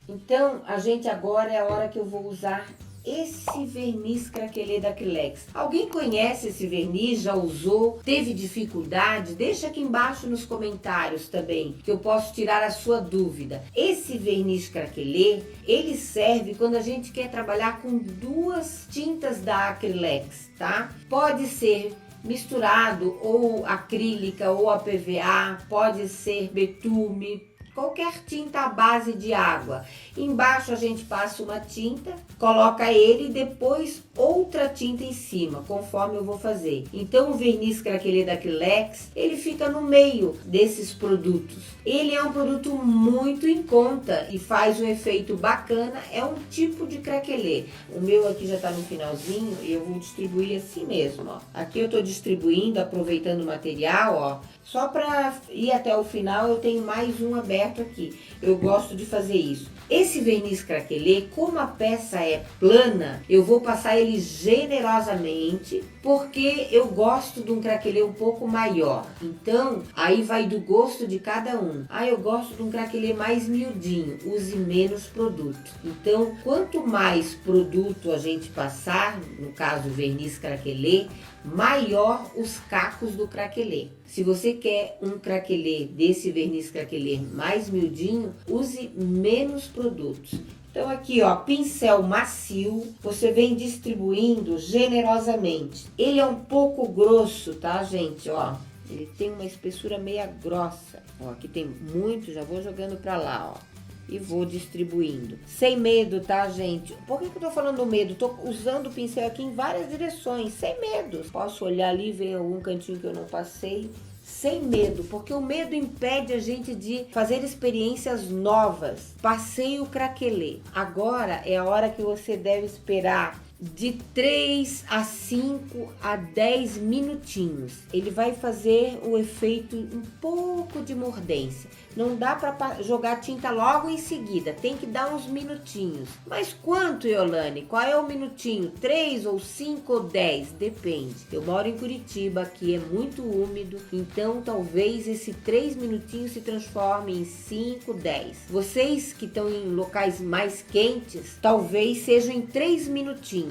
Então, a gente agora é a hora que eu vou usar esse verniz craquelê da Acrylex. Alguém conhece esse verniz? Já usou? Teve dificuldade? Deixa aqui embaixo nos comentários também, que eu posso tirar a sua dúvida. Esse verniz craquelê, ele serve quando a gente quer trabalhar com duas tintas da Acrylex, tá? Pode ser misturado ou acrílica ou a PVA, pode ser betume, qualquer tinta à base de água. Embaixo a gente passa uma tinta, coloca ele e depois outra tinta em cima, conforme eu vou fazer. Então o verniz craquelê da Acrylex, ele fica no meio desses produtos. Ele é um produto muito em conta e faz um efeito bacana, é um tipo de craquelê. O meu aqui já tá no finalzinho e eu vou distribuir assim mesmo, ó. Aqui eu tô distribuindo, aproveitando o material, ó. Só para ir até o final, eu tenho mais um aberto aqui. Eu gosto de fazer isso. Esse verniz craquelê, como a peça é plana, eu vou passar ele generosamente, porque eu gosto de um craquelê um pouco maior. Então, aí vai do gosto de cada um. Eu gosto de um craquelê mais miudinho, use menos produto. Então, quanto mais produto a gente passar, no caso verniz craquelê, maior os cacos do craquelê. Se você quer um craquelê desse verniz craquelê mais miudinho, use menos produtos. Então aqui, ó, pincel macio, você vem distribuindo generosamente. Ele é um pouco grosso, tá, gente? Ó, ele tem uma espessura meia grossa. Ó, aqui tem muito, já vou jogando pra lá, ó. E vou distribuindo. Sem medo, tá, gente? Por que eu tô falando medo? Tô usando o pincel aqui em várias direções, sem medo. Posso olhar ali e ver algum cantinho que eu não passei. Sem medo, porque o medo impede a gente de fazer experiências novas. Passei o craquelê. Agora é a hora que você deve esperar de 3 a 5 a 10 minutinhos. Ele vai fazer o efeito um pouco de mordência. Não dá para jogar tinta logo em seguida, tem que dar uns minutinhos. Mas quanto, Yolane? Qual é o minutinho? 3 ou 5 ou 10? Depende. Eu moro em Curitiba, aqui é muito úmido, então talvez esse 3 minutinhos se transforme em 5, 10. Vocês que estão em locais mais quentes, talvez sejam em 3 minutinhos.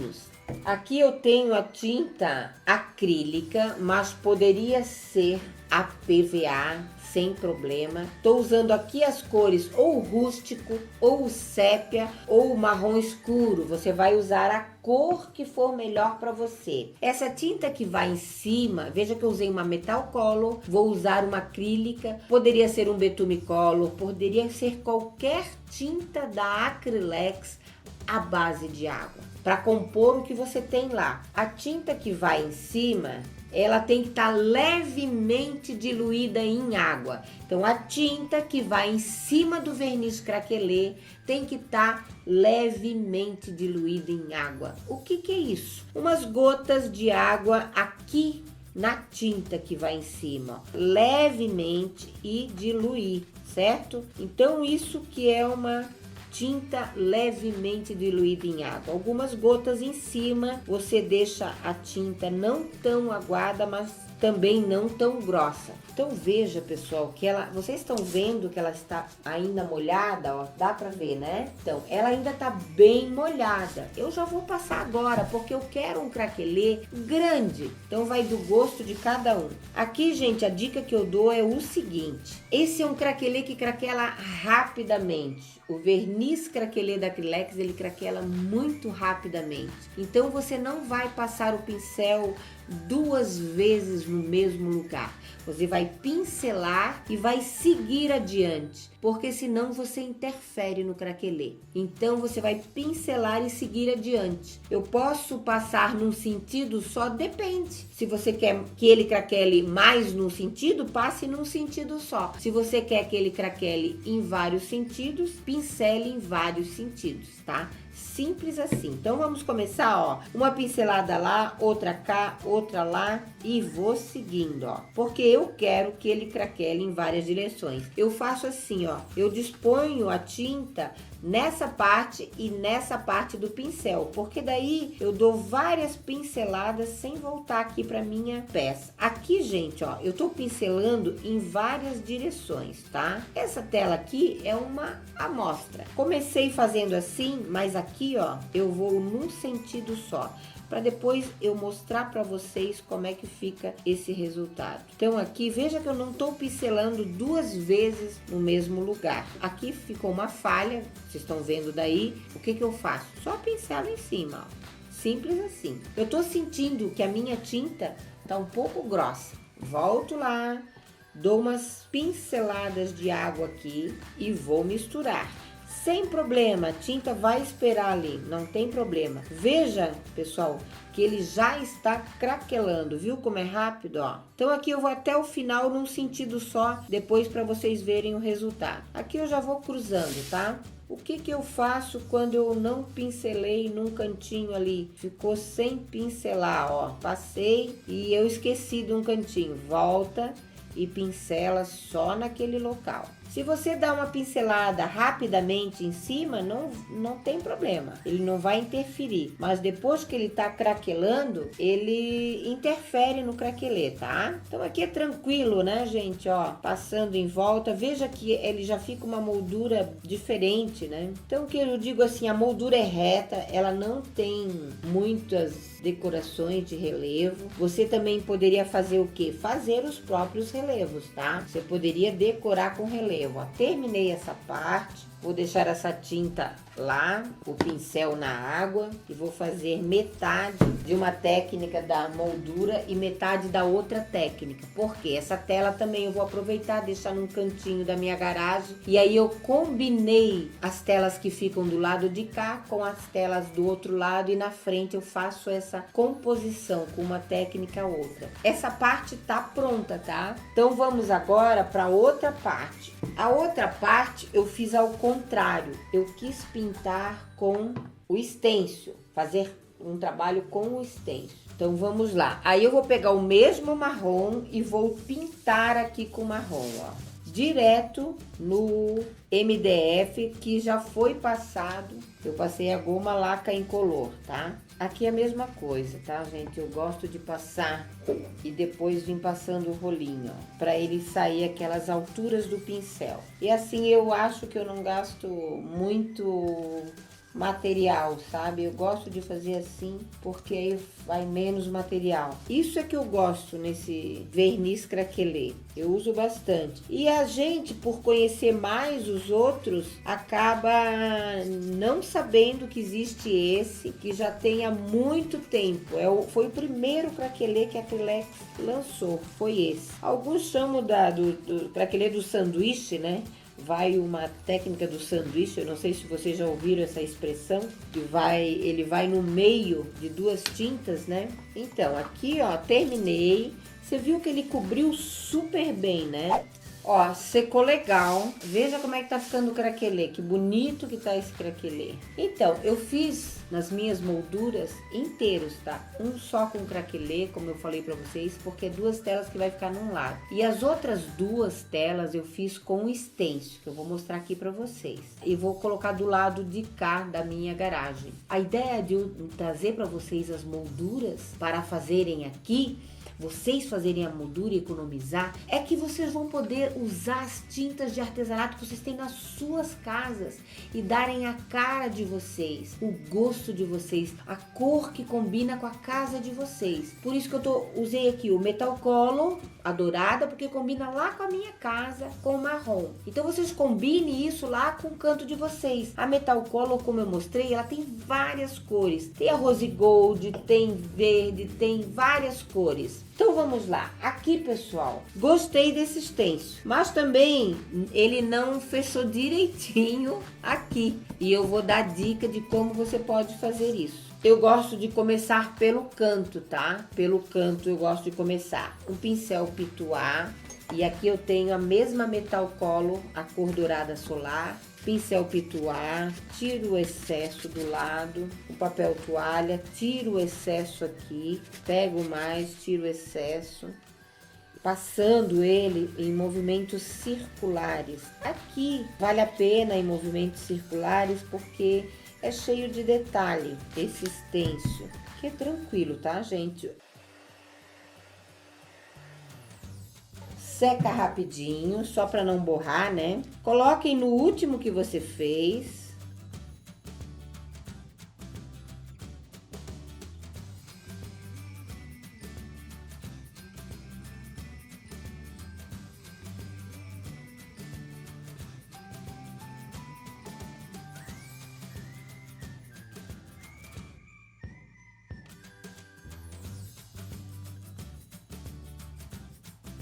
Aqui eu tenho a tinta acrílica, mas poderia ser a PVA sem problema. Tô usando aqui as cores ou rústico, ou sépia, ou marrom escuro. Você vai usar a cor que for melhor para você. Essa tinta que vai em cima, veja que eu usei uma Metal Color, vou usar uma acrílica, poderia ser um Betume Color, poderia ser qualquer tinta da Acrylex à base de água, para compor o que você tem lá. A tinta que vai em cima, ela tem que estar levemente diluída em água. Então, a tinta que vai em cima do verniz craquelê tem que estar levemente diluída em água. O que é isso? Umas gotas de água aqui na tinta que vai em cima, ó, levemente e diluir, certo? Então, isso que é uma tinta levemente diluída em água. Algumas gotas em cima, você deixa a tinta não tão aguada, mas também não tão grossa. Então veja, pessoal, que ela, vocês estão vendo que ela está ainda molhada, ó, dá pra ver, né? Então, ela ainda tá bem molhada. Eu já vou passar agora, porque eu quero um craquelê grande. Então vai do gosto de cada um. Aqui, gente, a dica que eu dou é o seguinte. Esse é um craquelê que craquela rapidamente. O verniz craquelê da Acrylex, ele craquela muito rapidamente. Então você não vai passar o pincel 2 vezes no mesmo lugar. Você vai pincelar e vai seguir adiante, porque senão você interfere no craquelê. Então você vai pincelar e seguir adiante. Eu posso passar num sentido só? Depende. Se você quer que ele craquele mais num sentido, passe num sentido só. Se você quer que ele craquele em vários sentidos, pincele em vários sentidos, tá? Simples assim. Então vamos começar, ó, uma pincelada lá, outra cá, outra lá e vou seguindo, ó, porque eu quero que ele craquele em várias direções. Eu faço assim, ó, ó, eu disponho a tinta nessa parte e nessa parte do pincel, porque daí eu dou várias pinceladas sem voltar aqui para minha peça. Aqui, gente, ó, eu tô pincelando em várias direções, tá? Essa tela aqui é uma amostra. Comecei fazendo assim, mas aqui, ó, eu vou num sentido só, para depois eu mostrar para vocês como é que fica esse resultado. Então aqui, veja que eu não estou pincelando duas vezes no mesmo lugar. Aqui ficou uma falha, vocês estão vendo daí. O que eu faço? Só pincelo em cima, ó. Simples assim. Eu estou sentindo que a minha tinta tá um pouco grossa. Volto lá, dou umas pinceladas de água aqui e vou misturar. Sem problema, a tinta vai esperar ali, não tem problema. Veja, pessoal, que ele já está craquelando, viu como é rápido, ó. Então aqui eu vou até o final num sentido só, depois para vocês verem o resultado. Aqui eu já vou cruzando, tá? O que eu faço quando eu não pincelei num cantinho ali? Ficou sem pincelar, ó. Passei e eu esqueci de um cantinho. Volta e pincela só naquele local. Se você dá uma pincelada rapidamente em cima, não tem problema. Ele não vai interferir. Mas depois que ele tá craquelando, ele interfere no craquelê, tá? Então aqui é tranquilo, né, gente? Ó, passando em volta. Veja que ele já fica uma moldura diferente, né? Então o que eu digo assim, a moldura é reta, ela não tem muitas decorações de relevo. Você também poderia fazer o quê? Fazer os próprios relevos, tá? Você poderia decorar com relevo. Ó, terminei essa parte, vou deixar essa tinta lá, o pincel na água e vou fazer metade de uma técnica da moldura e metade da outra técnica. Porque essa tela também eu vou aproveitar, deixar num cantinho da minha garagem e aí eu combinei as telas que ficam do lado de cá com as telas do outro lado e na frente eu faço essa composição com uma técnica ou outra. Essa parte tá pronta, tá? Então vamos agora para outra parte. A outra parte eu fiz ao contrário, eu quis pintar com o stencil, fazer um trabalho com o stencil. Então vamos lá, aí eu vou pegar o mesmo marrom e vou pintar aqui com marrom, ó, direto no MDF que já foi passado, eu passei a goma laca incolor, tá? Aqui é a mesma coisa, tá, gente? Eu gosto de passar e depois vir passando o rolinho, ó, pra ele sair aquelas alturas do pincel. E assim eu acho que eu não gasto muito material, sabe? Eu gosto de fazer assim porque aí vai menos material. Isso é que eu gosto nesse verniz craquelê. Eu uso bastante. E a gente, por conhecer mais os outros, acaba não sabendo que existe esse, que já tem há muito tempo. Foi o primeiro craquelê que a Acrylex lançou, foi esse. Alguns chamam do craquelê do sanduíche, né? Vai uma técnica do sanduíche, eu não sei se vocês já ouviram essa expressão, que ele vai no meio de duas tintas, né? Então, aqui, ó, terminei. Você viu que ele cobriu super bem, né? Ó, secou legal. Veja como é que tá ficando o craquelê. Que bonito que tá esse craquelê. Então, eu fiz nas minhas molduras inteiros, tá? Um só com craquelê, como eu falei pra vocês, porque é duas telas que vai ficar num lado. E as outras duas telas eu fiz com stencil, que eu vou mostrar aqui pra vocês. E vou colocar do lado de cá da minha garagem. A ideia de eu trazer pra vocês as molduras para fazerem aqui, vocês fazerem a moldura e economizar, é que vocês vão poder usar as tintas de artesanato que vocês têm nas suas casas e darem a cara de vocês, o gosto de vocês, a cor que combina com a casa de vocês. Por isso que eu usei aqui o Metal Color, a dourada, porque combina lá com a minha casa, com o marrom. Então vocês combinem isso lá com o canto de vocês. A Metal Color, como eu mostrei, ela tem várias cores. Tem a Rose Gold, tem verde, tem várias cores. Então vamos lá, aqui pessoal, gostei desse stencil, mas também ele não fechou direitinho aqui e eu vou dar dica de como você pode fazer isso. Eu gosto de começar pelo canto, tá? Pelo canto eu gosto de começar. Um pincel pituá e aqui eu tenho a mesma Metal Color, a cor dourada solar. Pincel pituá, tiro o excesso do lado, o papel toalha, tiro o excesso aqui, pego mais, tiro o excesso passando ele em movimentos circulares. Aqui vale a pena em movimentos circulares porque é cheio de detalhe esse stencil, que é tranquilo, tá, gente? Seca rapidinho, só para não borrar, né? Coloquem no último que você fez.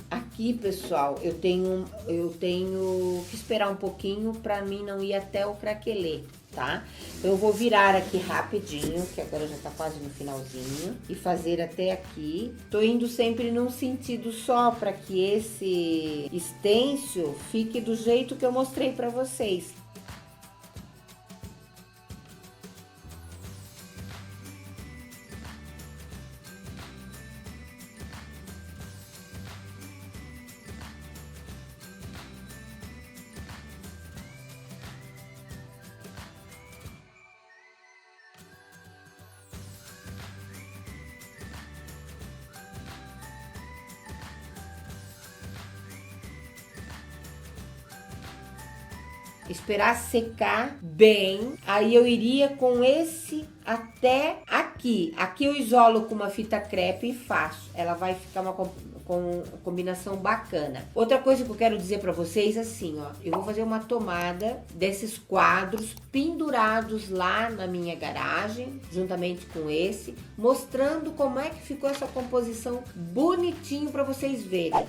Aqui, pessoal, eu tenho que esperar um pouquinho para mim não ir até o craquelê, tá? Então, eu vou virar aqui rapidinho, que agora já tá quase no finalzinho, e fazer até aqui. Tô indo sempre num sentido só para que esse stencil fique do jeito que eu mostrei para vocês. Esperar secar bem, aí eu iria com esse até aqui. Aqui eu isolo com uma fita crepe e faço. Ela vai ficar com combinação bacana. Outra coisa que eu quero dizer para vocês, assim, ó, eu vou fazer uma tomada desses quadros pendurados lá na minha garagem, juntamente com esse, mostrando como é que ficou essa composição bonitinho para vocês verem.